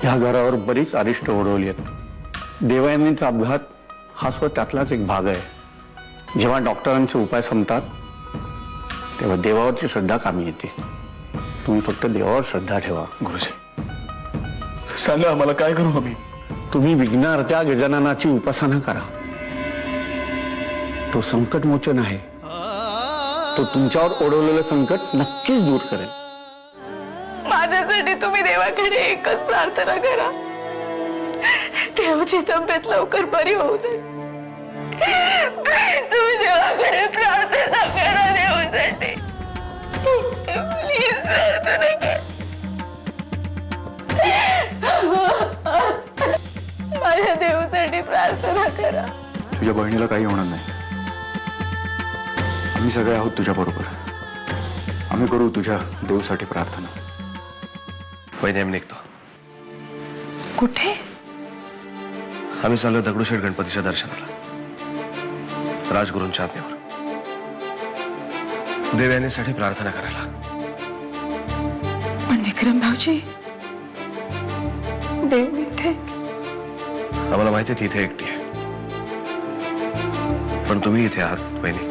ह्या घरावर बरीच अरिष्ट ओढवली आहेत। देवयानीचा अपघात हा स्वतः त्यातलाच एक भाग आहे। जेव्हा डॉक्टरांचे उपाय संपतात तेव्हा देवावरची श्रद्धा कामी येते। तुम्ही फक्त देवावर श्रद्धा ठेवा। गुरुजी सांगा आम्हाला काय करू आम्ही? तुम्ही विघ्नार्त्या गजाननाची उपासना करा। तो संकटमोचन आहे। तो तुमच्यावर ओढवलेलं संकट नक्कीच दूर करेल। माझ्यासाठी तुम्ही देवाकडे एकच प्रार्थना करा, देवाची तब्येत लवकर बरी होऊ दे। तुम्ही देवाकडे प्रार्थना करा देवासाठी, प्लीज प्रार्थना करा। माझ्या देवासाठी प्रार्थना करा। तुझ्या बहिणीला काही होणार नाही। आम्ही सगळे आहोत तुझ्या बरोबर। आम्ही करू तुझ्या देवासाठी प्रार्थना। वहिनी आम्ही निघतो। कुठे? आम्ही चाललो दगडूशेठ गणपतीच्या दर्शनाला, राजगुरूंच्या आज्ञेवर, देवयानीसाठी प्रार्थना करायला। पण विक्रम भाऊजी, देव इथे? आम्हाला माहिती आहे ती इथे एकटी आहे, पण तुम्ही इथे आहात वहिनी,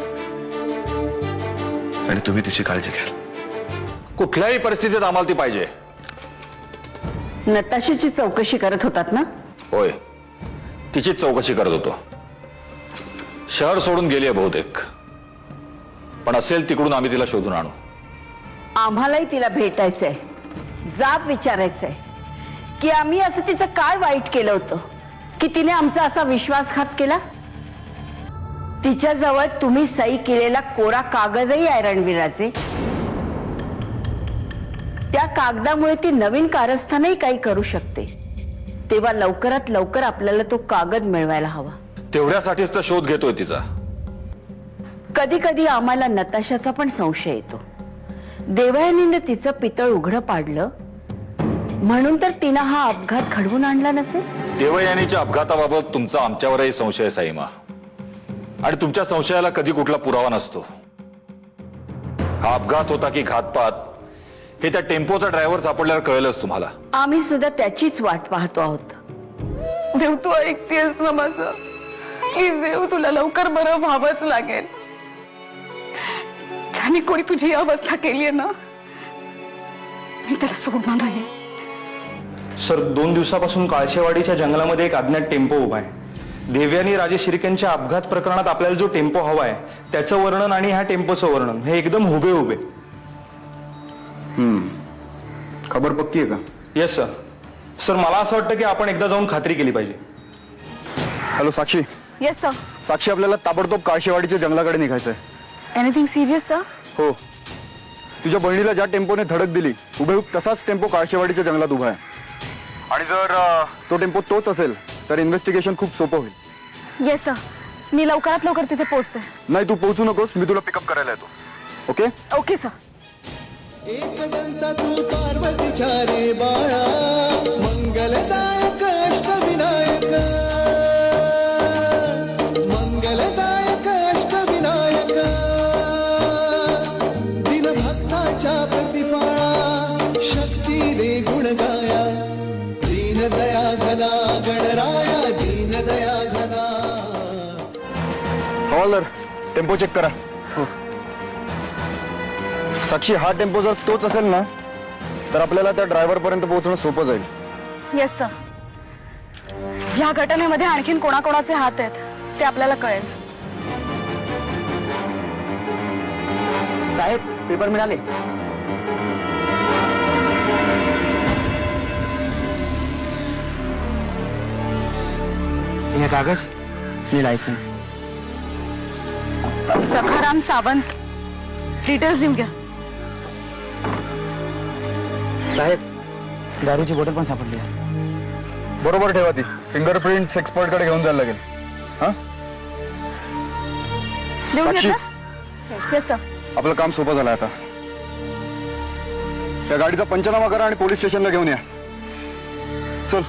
आणि तुम्ही तिची काळजी घ्याल। कुठल्याही परिस्थितीत आम्हाला ती पाहिजे। नताशाची चौकशी करत होतात ना? होय, तिचीच चौकशी करत होतो। शहर सोडून गेली आहे बहुतेक, पण असेल तिकडून आम्ही तिला शोधून आणू। आम्हालाही तिला भेटायचंय, जाब विचारायचंय की आम्ही असं तिचं काय वाईट केलं होतं की तिने आमचा असा विश्वासघात केला। तिच्याजवळ तुम्ही सही केलेला कोरा कागदही आहे रणवीराचे। त्या कागदामुळे ती नवीन कारस्थानही काही करू शकते। तेव्हा लवकरात लवकर आपल्याला तो कागद मिळवायला हवा। तेवढ्यासाठीच तर शोध घेतोय तिचा। कधी कधी आम्हाला नताशाचा पण संशय येतो। देवयानीने तिचं पितळ उघडं पाडलं म्हणून तर तिनं हा अपघात घडवून आणला नसेल। देवयानीच्या अपघाताबाबत तुमचा आमच्यावरही संशय आहे साईमा, आणि तुमच्या संशयाला कधी कुठला पुरावा नसतो। हा अपघात होता की घातपात हे त्या टेम्पोचा ड्रायव्हर सापडल्यावर कळेलच तुम्हाला। आम्ही सुद्धा त्याचीच वाट पाहतो आहोत। देव, तू ऐकतेस ना माझं? प्लीज देव, तुला लवकर बरं व्हावंच लागेल। ज्याने कोणी तुझी अवस्था केली आहे ना, मी त्याला सोडणार नाही। सर, 2 दिवसापासून काळशेवाडीच्या जंगलामध्ये एक अज्ञात टेम्पो उभा आहे। देवयानी राजे शिर्केंच्या अपघात प्रकरणात आपल्याला जो टेम्पो हवा आहे त्याचं वर्णन आणि ह्या टेम्पोचं वर्णन हे एकदम हुबेहुबे। खबर पक्की आहे का? Yes sir. सर, मला असं वाटतं की आपण एकदा जाऊन खात्री केली पाहिजे। Hello Sakshi. Yes sir. Sakshi, आपल्याला ताबडतोब काळशेवाडीच्या जंगलाकडे निघायचंय। Anything serious sir? हो, तुझ्या बहिणीला ज्या टेम्पोने धडक दिली हुबेहूब तसाच टेम्पो काळशेवाडीच्या जंगलात उभा आहे, आणि जर तो टेम्पो तोच असेल तर इन्व्हेस्टिगेशन खूप सोपं होईल। येस सर, मी लवकरात लवकर तिथे पोहोचते। नाही, तू पोहोचू नकोस, मी तुला पिकअप करायला येतो। Okay okay sir. एकदंता तू पार्वतीच्या रे बाळा, मंगलदायक अष्टविनायक, मंगलदायक अष्टविनायक, दीनभक्ताच्या प्रतिफळा, शक्ती दे गुण गाया, दीनदया घना गणराया, दीनदया घना। हवालदार, टेम्पो चेक करा। साक्षी, हा टेम्पो जर तोच असेल ना तर आपल्याला त्या ड्रायव्हर पर्यंत पोहोचणं सोपं जाईल। Yes sir. या घटनेमध्ये आणखीन कोणाकोणाचे हात आहेत ते आपल्याला कळेल। साहेब, पेपर मिळाले? हे कागज, हे लायसन्स। सखाराम सावंत, डिटेल्स लिहून घ्या। साहेब, दारूची बॉटल पण सापडली आहे। बरोबर ठेवा ती, फिंगरप्रिंट एक्सपर्ट कडे घेऊन जायला लागेल। हा लिहून साक्षी, घेतलं? Yes sir. आपलं काम सोपं झालं आता। त्या गाडीचा पंचनामा करा आणि पोलीस स्टेशनला घेऊन या। चल।